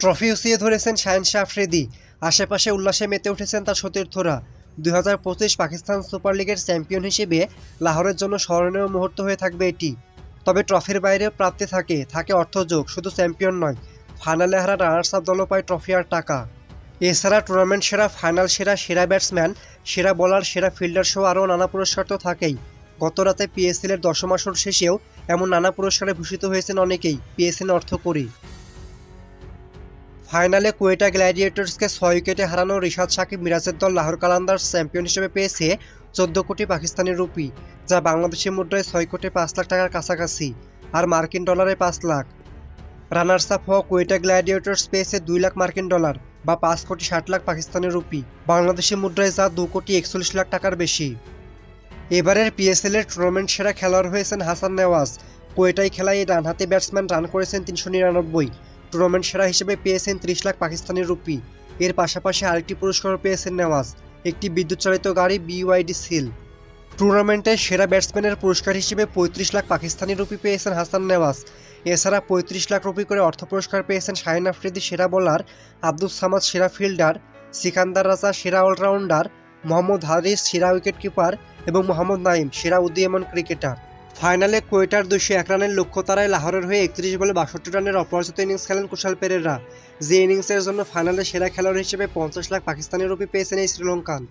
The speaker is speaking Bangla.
ট্রফি উঁচিয়ে ধরেছেন শাহেনশাহ আফ্রিদি। আশেপাশে উল্লাসে মেতে উঠেছেন তার সতীর্থরা। 2025 পাকিস্তান সুপার লিগের চ্যাম্পিয়ন হিসেবে লাহোরের জন্য স্মরণীয় মুহূর্ত হয়ে থাকবে এটি। তবে ট্রফির বাইরেও প্রাপ্তি থাকে অর্থযোগ। শুধু চ্যাম্পিয়ন নয়, ফাইনালে হারা রানার্স আপ দলও পায় ট্রফি আর টাকা। এছাড়া টুর্নামেন্ট সেরা, ফাইনাল সেরা, সেরা ব্যাটসম্যান, সেরা বোলার, সেরা ফিল্ডার সহ আরও নানা পুরস্কার তো থাকেই। গত রাতে পিএসএল এর 10ম আসর শেষেও এমন নানা পুরস্কারে ভূষিত হয়েছেন অনেকেই পিএসএল অর্থ করি। ফাইনালে কোয়েটা গ্ল্যাডিয়েটর্সকে 6 উইকেটে হারানো রিশাদ সাকিব মিরাজের দল লাহোর কালান্দার্স চ্যাম্পিয়ন হিসেবে পেয়েছে 14 কোটি পাকিস্তানি রুপি, যা বাংলাদেশি মুদ্রায় 6 কোটি 5 লাখ টাকার কাছাকাছি, আর মার্কিন ডলারে 5 লাখ। রানার্স আপ হওয়া কোয়েটা গ্ল্যাডিয়েটর্স পেয়েছে 2 লাখ মার্কিন ডলার বা 5 কোটি 60 লাখ পাকিস্তানি রুপি, বাংলাদেশি মুদ্রায় যা 2 কোটি 41 লাখ টাকার বেশি। এবারের পিএসএল এর টুর্নামেন্ট সেরা খেলোয়াড় হয়েছেন হাসান নেওয়াজ। কোয়েটায় খেলায় এই ডানহাতি ব্যাটসম্যান রান করেছেন 399। টুর্নামেন্ট সেরা হিসেবে পেয়েছেন 30 লাখ পাকিস্তানি রুপি। এর পাশাপাশি আরেকটি পুরস্কারও পেয়েছেন নেওয়াজ, একটি বিদ্যুৎ চালিত গাড়ি BYD সিল। টুর্নামেন্টের সেরা ব্যাটসম্যানের পুরস্কার হিসেবে 35 লাখ পাকিস্তানি রুপি পেয়েছেন হাসান নেওয়াজ। এছাড়া 35 লাখ রুপি করে অর্থ পুরস্কার পেয়েছেন শাহিন আফ্রিদি সেরা বোলার, আব্দুস সামাদ সেরা ফিল্ডার, সিকান্দার রাজা সেরা অলরাউন্ডার, মোহাম্মদ হারিস সেরা উইকেটকিপার এবং মোহাম্মদ নাইম সেরা উদীয়মান ক্রিকেটার। ফাইনালে কোয়েটার 201 রানের লক্ষ্য তারায় লাহোরের হয়ে 31 বলে 62 রানের অপরাজিত ইনিংস খেলেন কুশাল পেরেরা, যে ইনিংসের জন্য ফাইনালে সেরা খেলোয়াড় হিসেবে 50 লাখ পাকিস্তানি রুপি পেয়েছেন এই শ্রীলঙ্কান।